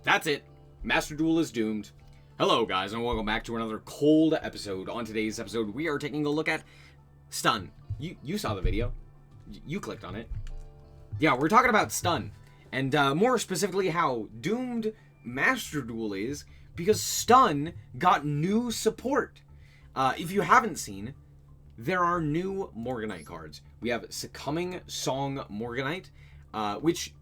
That's it. Master Duel is doomed. Hello, guys, and welcome back to another cold episode. On today's episode, we are taking a look at Stun. You saw the video. You clicked on it. Yeah, we're talking about Stun. And more specifically, how doomed Master Duel is because Stun got new support. If you haven't seen, there are new Morganite cards. We have Succumbing Song Morganite, which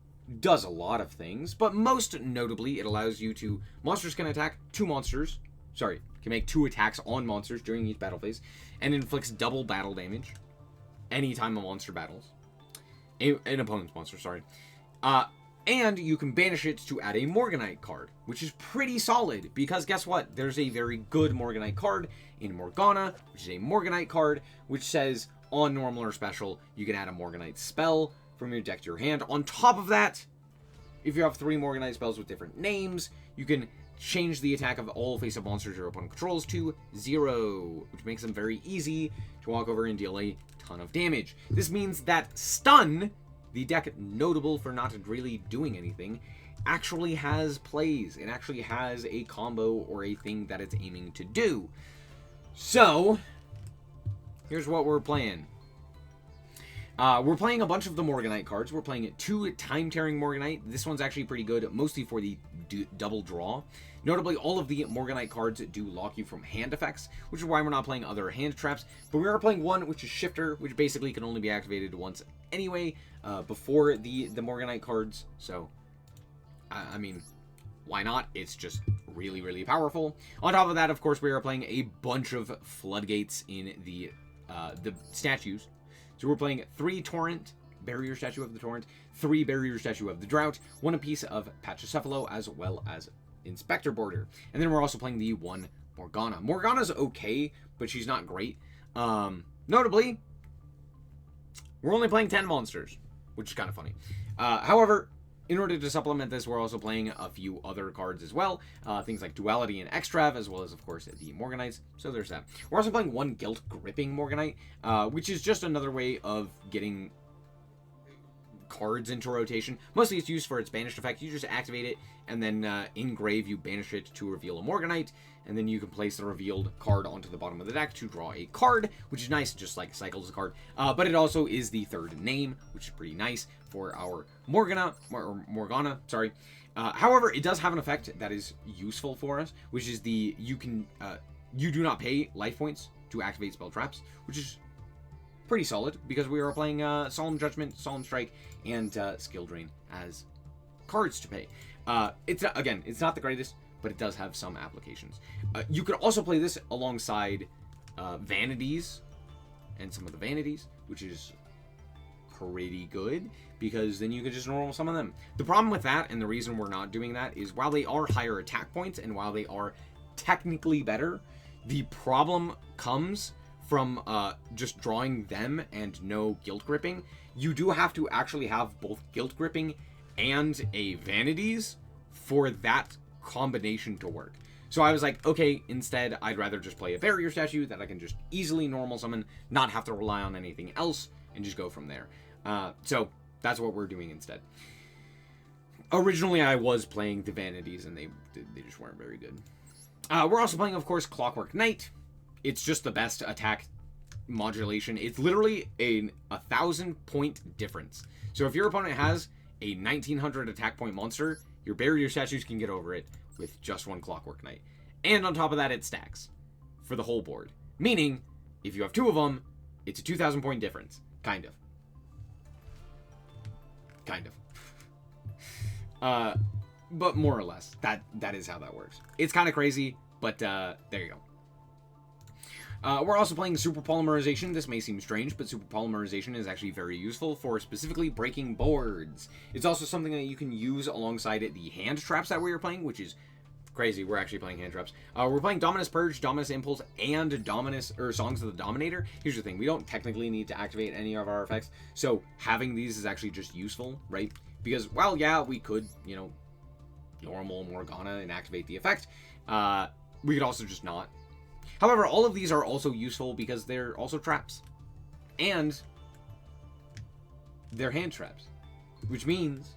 does a lot of things, but most notably, it allows you to... Monsters can attack can make 2 attacks on monsters during each battle phase, and inflicts double battle damage anytime a monster battles. An opponent's monster, sorry. And you can banish it to add a Morganite card, which is pretty solid, because guess what? There's a very good Morganite card in Morgana, which is a Morganite card, which says, on normal or special, you can add a Morganite spell from your deck to your hand. On top of that, if you have 3 Morganite spells with different names, you can change the attack of all face-up monsters your opponent controls to 0, which makes them very easy to walk over and deal a ton of damage. This means that Stun, the deck notable for not really doing anything, actually has plays. It actually has a combo or a thing that it's aiming to do. So, here's what we're playing. We're playing a bunch of the Morganite cards. We're playing 2 Time-Tearing Morganite. This one's actually pretty good, mostly for the double draw. Notably, all of the Morganite cards do lock you from hand effects, which is why we're not playing other hand traps. But we are playing one, which is Shifter, which basically can only be activated once anyway, before the Morganite cards. So, I mean, why not? It's just really, really powerful. On top of that, of course, we are playing a bunch of Floodgates in the statues. So we're playing 3 Torrent, Barrier Statue of the Torrent, 3 Barrier Statue of the Drought, 1 apiece of Pachycephalo, as well as Inspector Border. And then we're also playing the 1 Morgana. Morgana's okay, but she's not great. Notably, we're only playing 10 monsters, which is kind of funny. However, in order to supplement this, we're also playing a few other cards as well. Things like Duality and Extrav, as well as, of course, the Morganites. So there's that. We're also playing 1 Guilt Gripping Morganite, which is just another way of getting cards into rotation. Mostly it's used for its banished effect. You just activate it, and then in grave, you banish it to reveal a Morganite, and then you can place the revealed card onto the bottom of the deck to draw a card, which is nice, just like cycles a card. But it also is the 3rd name, which is pretty nice for our Morgana. However, it does have an effect that is useful for us, which is you do not pay life points to activate spell traps, which is pretty solid because we are playing Solemn Judgment, Solemn Strike, and Skill Drain as cards to pay. It's not the greatest, but it does have some applications. You could also play this alongside Vanities and some of the Vanities, which is pretty good because then you could just normal summon them. The problem with that, and the reason we're not doing that, is while they are higher attack points and while they are technically better, the problem comes from just drawing them and no Guilt Gripping. You do have to actually have both Guilt Gripping and a Vanities for that combination to work. So I was like, okay, instead, I'd rather just play a Barrier Statue that I can just easily normal summon, not have to rely on anything else, and just go from there. So that's what we're doing instead. Originally, I was playing the Vanities, and they just weren't very good. We're also playing, of course, Clockwork Knight. It's just the best attack modulation. It's literally a 1,000-point difference. So if your opponent has a 1,900 attack point monster, your Barrier Statues can get over it with just 1 Clockwork Knight. And on top of that, it stacks for the whole board. Meaning, if you have 2 of them, it's a 2,000-point difference. Kind of. But more or less, that is how that works. It's kind of crazy, but there you go. We're also playing Super Polymerization. This may seem strange, but Super Polymerization is actually very useful for specifically breaking boards. It's also something that you can use alongside the hand traps that we are playing, which is crazy. We're actually playing hand traps. We're playing Dominus Purge, Dominus Impulse, and Songs of the Dominator. Here's the thing. We don't technically need to activate any of our effects, so having these is actually just useful, right? Because, well, yeah, we could, normal Morgana and activate the effect. We could also just not. However, all of these are also useful because they're also traps. And they're hand traps. Which means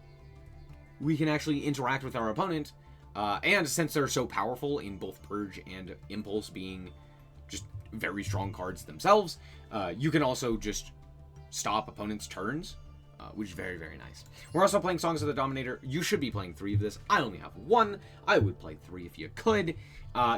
we can actually interact with our opponent And since they're so powerful in both Purge and Impulse being just very strong cards themselves, you can also just stop opponents' turns, which is very, very nice. We're also playing Songs of the Dominator. You should be playing 3 of this. I only have 1. I would play 3 if you could.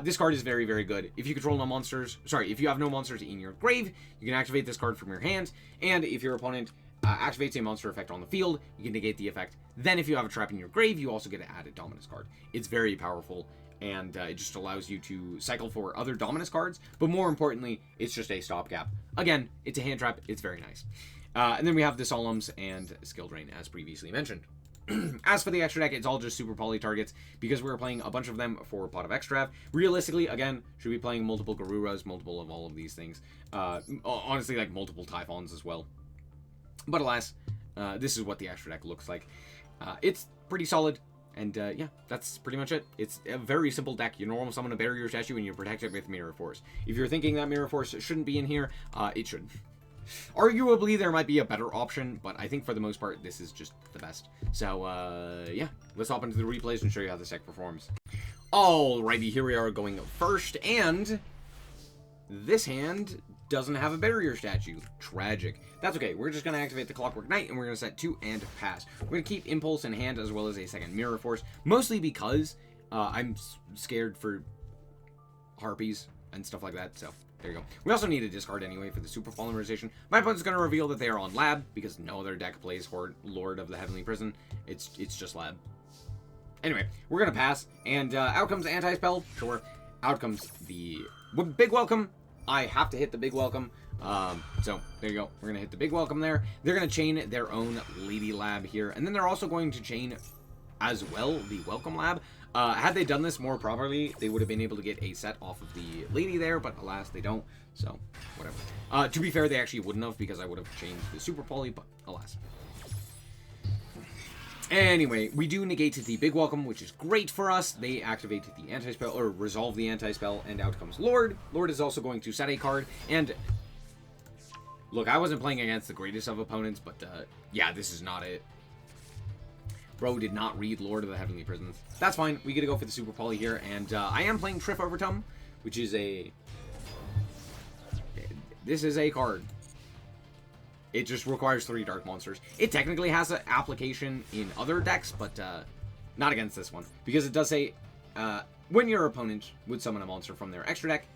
This card is very, very good. If you control no monsters, if you have no monsters in your grave, you can activate this card from your hand, and if your opponent activates a monster effect on the field, you can negate the effect. Then if you have a trap in your grave, you also get to add a Dominus card. It's very powerful, and it just allows you to cycle for other Dominus cards, but more importantly, it's just a stopgap. Again, it's a hand trap. It's very nice. And then we have the Solemns and Skill Drain, as previously mentioned. As for the extra deck, it's all just super poly targets, because we're playing a bunch of them for Pot of Extra. Realistically, again, should be playing multiple Garuras, multiple of all of these things. Honestly, like multiple Typhons as well. But alas, this is what the extra deck looks like. It's pretty solid, and yeah, that's pretty much it. It's a very simple deck. You normal summon a Barrier Statue, and you protect it with Mirror Force. If you're thinking that Mirror Force shouldn't be in here, it shouldn't. Arguably, there might be a better option, but I think for the most part, this is just the best. So, yeah, let's hop into the replays and show you how this deck performs. Alrighty, here we are going first, and this hand doesn't have a Barrier Statue. Tragic. That's okay. We're just going to activate the Clockwork Knight, and we're going to set 2 and pass. We're going to keep Impulse in hand, as well as a second Mirror Force, mostly because I'm scared for Harpies and stuff like that, so there you go. We also need a discard anyway for the Super Polymerization. My opponent's going to reveal that they are on Lab, because no other deck plays Lord of the Heavenly Prison. It's just Lab. Anyway, we're going to pass, and out comes Anti-Spell. Sure. Out comes the Big Welcome. I have to hit the Big Welcome. So there you go. We're going to hit the Big Welcome there. They're going to chain their own Lady Lab here, and then they're also going to chain as well the Welcome Lab. Had they done this more properly, they would have been able to get a set off of the lady there, but alas, they don't, so whatever. To be fair, they actually wouldn't have, because I would have changed the Super Poly, but alas. Anyway, we do negate the Big Welcome, which is great for us. They activate the Anti-Spell, or resolve the Anti-Spell, and out comes Lord. Lord is also going to set a card, and look, I wasn't playing against the greatest of opponents, but yeah, this is not it. Bro did not read Lord of the Heavenly Prisons. That's fine. We get to go for the Super Poly here, and I am playing Triff Overtum, which is a... This is a card. It just requires 3 Dark Monsters. It technically has an application in other decks, but not against this one. Because it does say, when your opponent would summon a monster from their extra deck,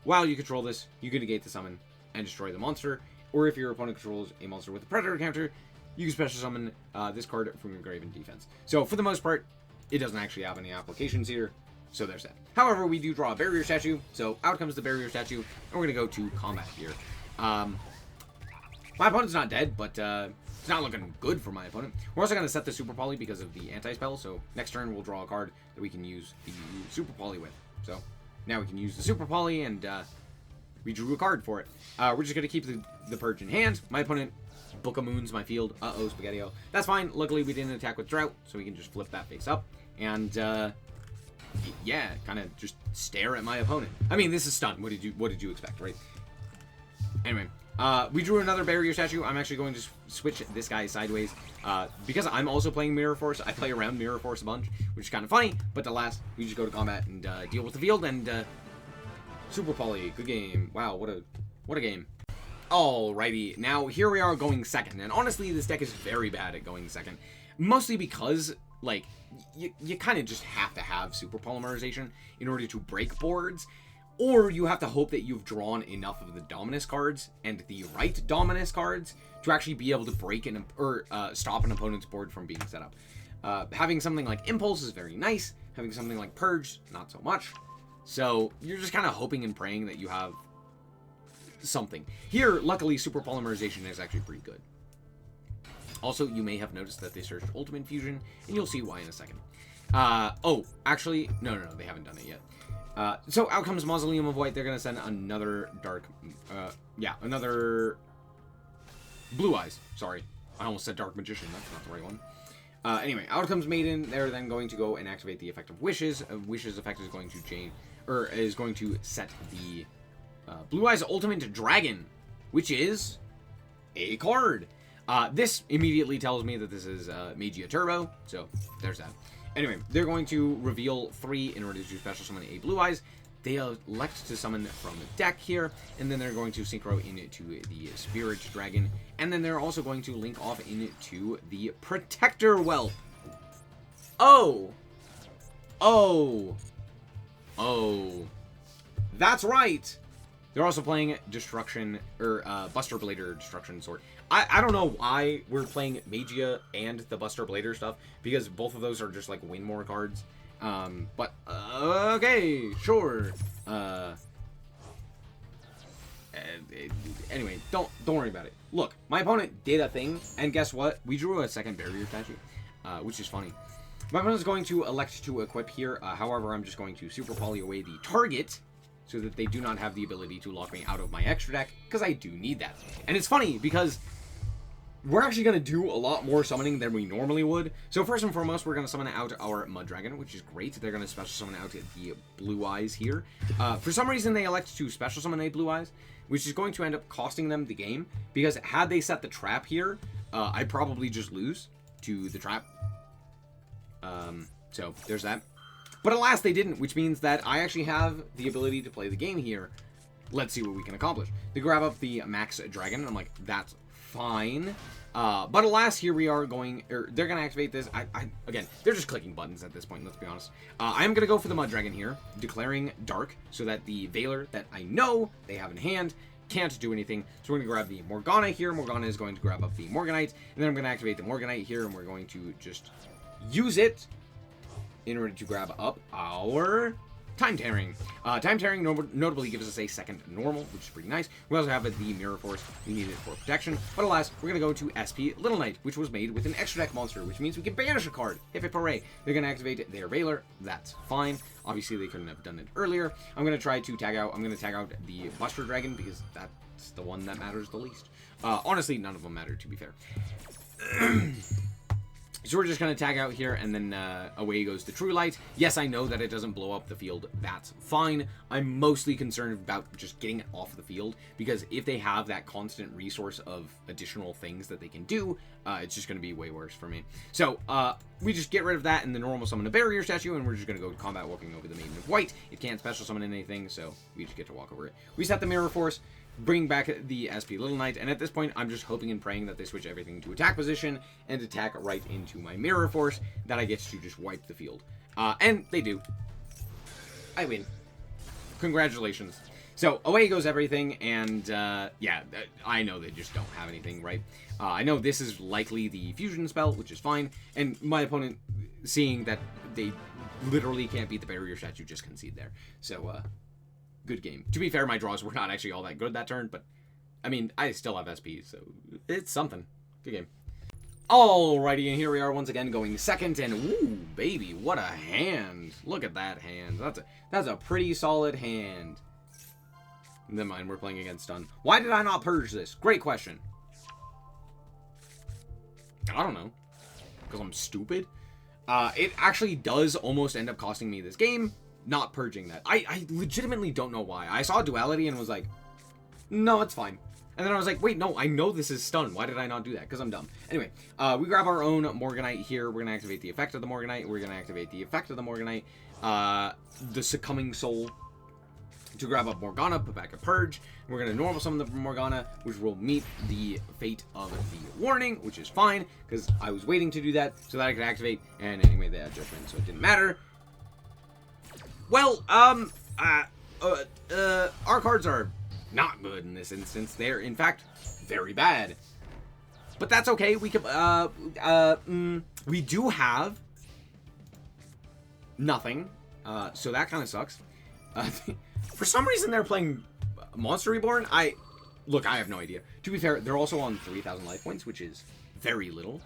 while you control this, you can negate the summon and destroy the monster. Or if your opponent controls a monster with a Predator counter, you can special summon this card from your grave in defense. So for the most part, it doesn't actually have any applications here. So there's that. However, we do draw a Barrier Statue. So out comes the Barrier Statue. And we're going to go to combat here. My opponent's not dead, but it's not looking good for my opponent. We're also going to set the Super Poly because of the Anti-Spell. So next turn, we'll draw a card that we can use the Super Poly with. So now we can use the Super Poly, and we drew a card for it. We're just going to keep the Purge in hand. My opponent Book of Moons my field. Uh-oh, Spaghetti-O. That's fine. Luckily, we didn't attack with Drought, so we can just flip that face up. And, yeah, kind of just stare at my opponent. I mean, this is stun. What did you expect, right? Anyway, we drew another Barrier Statue. I'm actually going to switch this guy sideways. Because I'm also playing Mirror Force, I play around Mirror Force a bunch, which is kind of funny. But the last, we just go to combat and deal with the field, and Super Poly. Good game. Wow, what a game. Alrighty, now here we are going second, and honestly, this deck is very bad at going second. Mostly because, like, you kind of just have to have Super Polymerization in order to break boards, or you have to hope that you've drawn enough of the Dominus cards and the right Dominus cards to actually be able to break or stop an opponent's board from being set up. Having something like Impulse is very nice. Having something like Purge, not so much. So you're just kind of hoping and praying that you have something. Here, luckily, Super Polymerization is actually pretty good. Also, you may have noticed that they searched Ultimate Fusion, and you'll see why in a second. Oh, actually, no, they haven't done it yet. So out comes Mausoleum of White. They're going to send another another Blue Eyes. Sorry, I almost said Dark Magician. That's not the right one. Anyway, out comes Maiden. They're then going to go and activate the effect of Wishes. Wishes effect is going to change, or is going to set the Blue Eyes Ultimate Dragon, which is a card. This immediately tells me that this is Magia Turbo, so there's that. Anyway, they're going to reveal 3 in order to special summon a Blue Eyes. They elect to summon from the deck here, and then they're going to synchro into the Spirit Dragon, and then they're also going to link off into the Protector Whelp. Oh! Oh! Oh. That's right! They're also playing Destruction, or Buster Blader Destruction Sword. I don't know why we're playing Magia and the Buster Blader stuff, because both of those are just like win more cards. But, okay, sure. Anyway, don't worry about it. Look, my opponent did a thing, and guess what? We drew a second barrier statue, which is funny. My opponent is going to elect to equip here. However, I'm just going to super poly away the target so that they do not have the ability to lock me out of my extra deck, because I do need that. And it's funny, because we're actually going to do a lot more summoning than we normally would. So first and foremost, we're going to summon out our Mud Dragon, which is great. They're going to special summon out the Blue Eyes here. For some reason, they elect to special summon a Blue Eyes, which is going to end up costing them the game, because had they set the trap here, I'd probably just lose to the trap. So there's that. But alas, they didn't, which means that I actually have the ability to play the game here. Let's see what we can accomplish. They grab up the Max Dragon, and I'm like, that's fine. But alas, here we are going, they're going to activate this. Again, they're just clicking buttons at this point, let's be honest. I am going to go for the Mud Dragon here, declaring Dark, so that the Veiler that I know they have in hand can't do anything. So we're going to grab the Morgana here. Morgana is going to grab up the Morganite, and then I'm going to activate the Morganite here, and we're going to just use it in order to grab up our Time Tearing. Time Tearing notably gives us a second normal, which is pretty nice. We also have the Mirror Force. We need it for protection. But alas, we're going to go to SP Little Knight, which was made with an extra deck monster, which means we can banish a card. Hip hip hooray. They're going to activate their Veiler. That's fine. Obviously, they couldn't have done it earlier. I'm going to try to tag out. I'm going to tag out the Buster Dragon, because that's the one that matters the least. Honestly, none of them matter, to be fair. So we're just going to tag out here, and then away goes the True Light. Yes, I know that it doesn't blow up the field. That's fine. I'm mostly concerned about just getting it off the field, because if they have that constant resource of additional things that they can do, it's just going to be way worse for me. So we just get rid of that, and the normal summon a Barrier Statue, and we're just going to go to combat walking over the Maiden of White. It can't special summon anything, so we just get to walk over it. We set the Mirror Force, bring back the SP Little Knight, and at this point, I'm just hoping and praying that they switch everything to attack position and attack right into my Mirror Force, that I get to just wipe the field. And they do. I win. Congratulations. So, away goes everything, and, yeah, I know they just don't have anything, right? I know this is likely the fusion spell, which is fine, and my opponent, seeing that they literally can't beat the Barrier Statue, just concede there. So, good game. To be fair, my draws were not actually all that good that turn, but, I mean, I still have SP, so it's something. Good game. Alrighty, and here we are once again going second, and ooh, baby, what a hand. Look at that hand. That's a pretty solid hand. Never mind, we're playing against Stun. Why did I not purge this? Great question. I don't know. Because I'm stupid? It actually does almost end up costing me this game, not purging that. I legitimately don't know why. I saw Duality and was like, no, it's fine. And then I was like, wait, no, I know this is Stun. Why did I not do that? Because I'm dumb. Anyway, we grab our own Morganite here. We're going to activate the effect of the Morganite. We're going to activate the effect of the Morganite. The Succumbing Soul to grab up Morgana, put back a Purge. We're going to normal summon the Morgana, which will meet the fate of the Warning, which is fine, because I was waiting to do that so that I could activate. And anyway, they had Judgment, so it didn't matter. Well, our cards are not good in this instance. They're, in fact, very bad. But that's okay. We could, we do have nothing. So that kind of sucks. For some reason, they're playing Monster Reborn. I have no idea. To be fair, they're also on 3,000 life points, which is very little.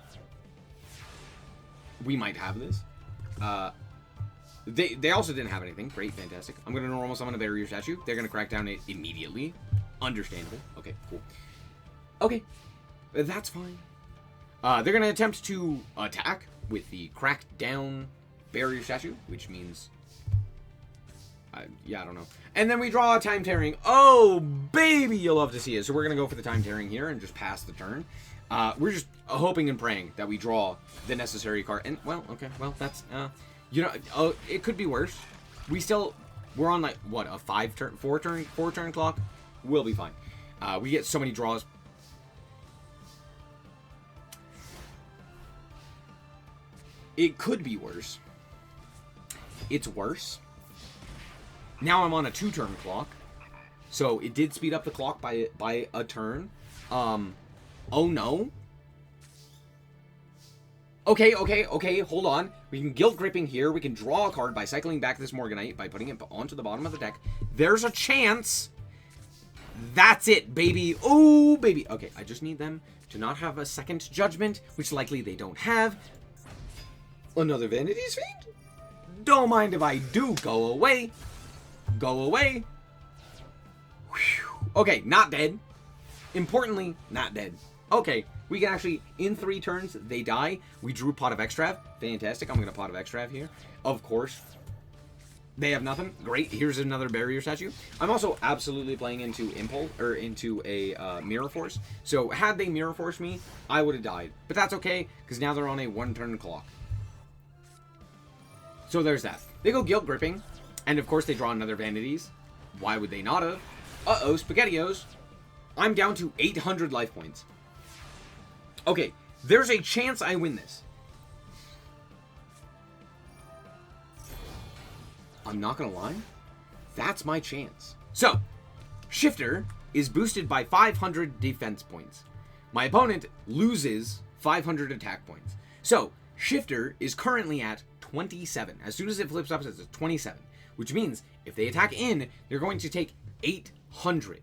We might have this. They also didn't have anything. Great, fantastic. I'm going to normal summon a Barrier Statue. They're going to crack down it immediately. Understandable. Okay, cool. Okay, that's fine. They're going to attempt to attack with the cracked down Barrier Statue, which means... yeah, I don't know. And then we draw a Time Tearing. Oh, baby, you'll love to see it. So we're going to go for the Time Tearing here and just pass the turn. We're just hoping and praying that we draw the necessary card. And, well, okay, well, that's, it could be worse. We're on, like, what, a 4 turn clock? We'll be fine. We get so many draws. It could be worse. It's worse. Now I'm on a 2-turn clock. So it did speed up the clock by a turn. Oh no. Okay, hold on. We can Guilt Gripping here. We can draw a card by cycling back this Morganite, by putting it onto the bottom of the deck. There's a chance. That's it, baby. Oh, baby. Okay, I just need them to not have a second judgment, which likely they don't have. Another Vanity's Fiend? Don't mind if I do. Go away. Go away. Whew. Okay, not dead. Importantly, not dead. Okay, we can actually, in 3 turns, they die. We drew Pot of Extrav. Fantastic. I'm going to Pot of Extrav here. Of course. They have nothing. Great. Here's another Barrier Statue. I'm also absolutely playing into Impulse, or into a Mirror Force. So, had they Mirror Force me, I would have died. But that's okay, because now they're on a 1-turn clock. So, there's that. They go Guilt Gripping, and of course they draw another Vanities. Why would they not have? Uh-oh, SpaghettiOs. I'm down to 800 life points. Okay, there's a chance I win this. I'm not gonna lie. That's my chance. So, Shifter is boosted by 500 defense points. My opponent loses 500 attack points. So, Shifter is currently at 27. As soon as it flips up, it's at 27. Which means, if they attack in, they're going to take 800.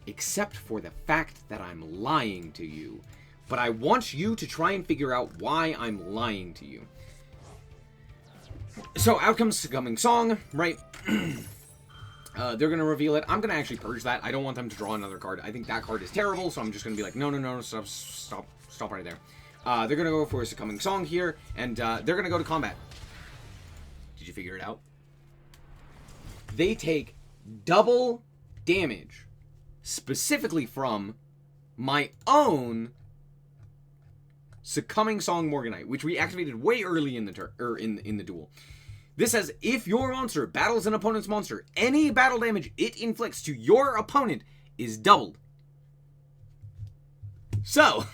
Except for the fact that I'm lying to you. But I want you to try and figure out why I'm lying to you. So, out comes Succumbing Song, right? They're going to reveal it. I'm going to actually purge that. I don't want them to draw another card. I think that card is terrible, so I'm just going to be like, no, stop right there. They're going to go for a Succumbing Song here, and they're going to go to combat. Did you figure it out? They take double damage, specifically from my own Succumbing Song Morganite, which we activated way early in the in the duel. This says, if your monster battles an opponent's monster, any battle damage it inflicts to your opponent is doubled. So,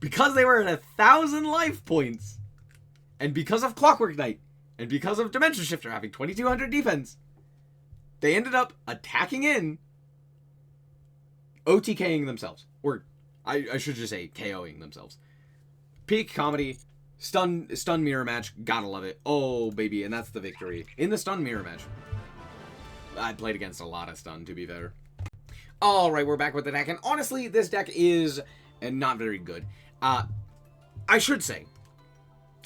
because they were at 1,000 life points, and because of Clockwork Knight, and because of Dimension Shifter having 2,200 defense, they ended up attacking in, OTKing themselves. Or, I should just say, KOing themselves. Peak comedy, stun mirror match, gotta love it. Oh, baby, and that's the victory. In the stun mirror match. I played against a lot of stun, to be fair. Alright, we're back with the deck, and honestly, this deck is not very good. I should say,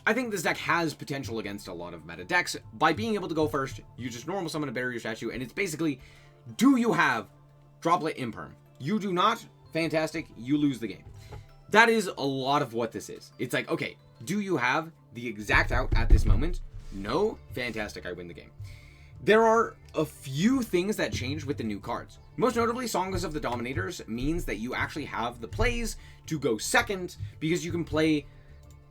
I think this deck has potential against a lot of meta decks. By being able to go first, you just normal summon a Barrier Statue, and it's basically, do you have Droplet Imperm? You do not, fantastic, you lose the game. That is a lot of what this is. It's like, okay, do you have the exact out at this moment? No? Fantastic, I win the game. There are a few things that change with the new cards. Most notably, Songs of the Dominators means that you actually have the plays to go second, because you can play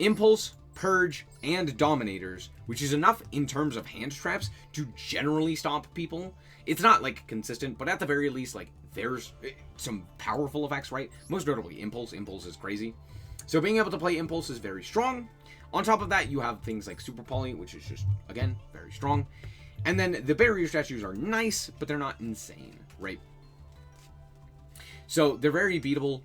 Impulse, Purge, and Dominators, which is enough in terms of hand traps to generally stop people. It's not, like, consistent, but at the very least, like, there's some powerful effects, right? Most notably, Impulse. Impulse is crazy. So being able to play Impulse is very strong. On top of that, you have things like Super Poly, which is just, again, very strong. And then the Barrier Statues are nice, but they're not insane, right? So they're very beatable.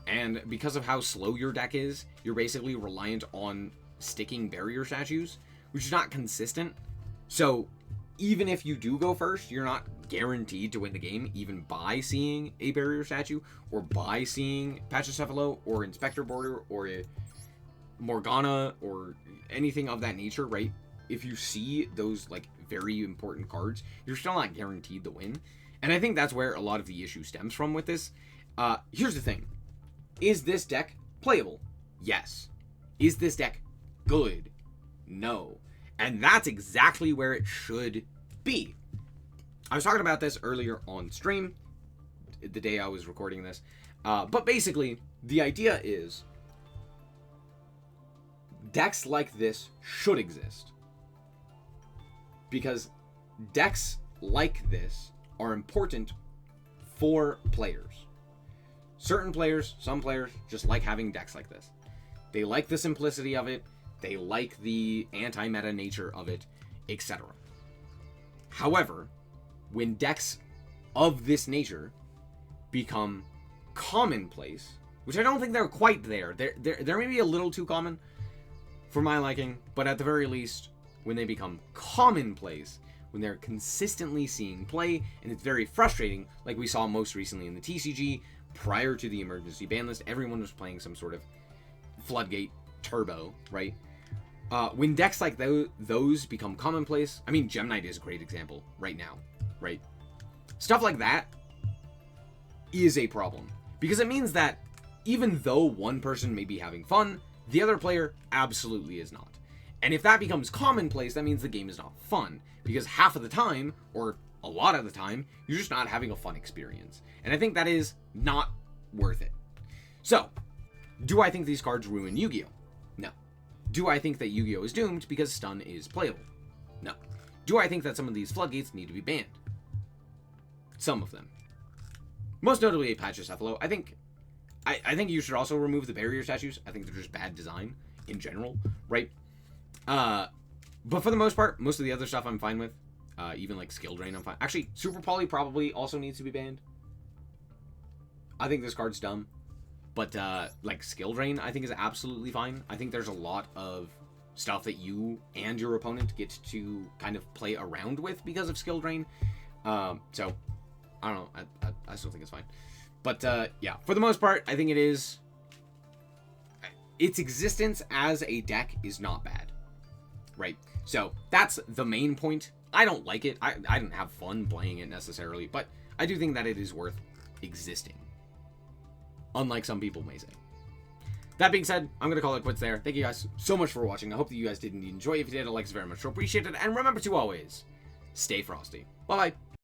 And because of how slow your deck is, you're basically reliant on sticking Barrier Statues, which is not consistent. So even if you do go first, you're not guaranteed to win the game, even by seeing a Barrier Statue, or by seeing Pachycephalo, or Inspector Border, or a Morgana, or anything of that nature, right? If you see those, like, very important cards, you're still not guaranteed the win. And I think that's where a lot of the issue stems from with this. Here's the thing. Is this deck playable? Yes. Is this deck good? No. And that's exactly where it should be. I was talking about this earlier on stream, the day I was recording this. But basically, the idea is decks like this should exist. Because decks like this are important for players. Certain players, some players, just like having decks like this. They like the simplicity of it. They like the anti-meta nature of it, etc. However, when decks of this nature become commonplace, which I don't think they're quite there. They're maybe a little too common for my liking, but at the very least, when they become commonplace, when they're consistently seeing play, and it's very frustrating, like we saw most recently in the TCG, prior to the emergency ban list, everyone was playing some sort of Floodgate Turbo, right? When decks like those become commonplace, I mean, Gem Knight is a great example right now, right? Stuff like that is a problem, because it means that even though one person may be having fun, the other player absolutely is not. And if that becomes commonplace, that means the game is not fun, because half of the time, or a lot of the time, you're just not having a fun experience. And I think that is not worth it. So, do I think these cards ruin Yu-Gi-Oh? No. Do I think that Yu-Gi-Oh is doomed because stun is playable? No. Do I think that some of these floodgates need to be banned? Some of them. Most notably a Pachycephalo. I think you should also remove the barrier statues. I think they're just bad design in general, right? But for the most part, most of the other stuff I'm fine with. Even like Skill Drain, I'm fine. Actually, Super Poly probably also needs to be banned. I think this card's dumb. But like Skill Drain, I think is absolutely fine. I think there's a lot of stuff that you and your opponent get to kind of play around with because of Skill Drain. So, I don't know. I still think it's fine. But yeah, for the most part, I think it is. Its existence as a deck is not bad. Right? So, that's the main point. I don't like it. I didn't have fun playing it necessarily. But I do think that it is worth existing. Unlike some people may say. That being said, I'm going to call it quits there. Thank you guys so much for watching. I hope that you guys did indeed enjoy. If you did, a like is very much appreciated. And remember to always stay frosty. Bye-bye.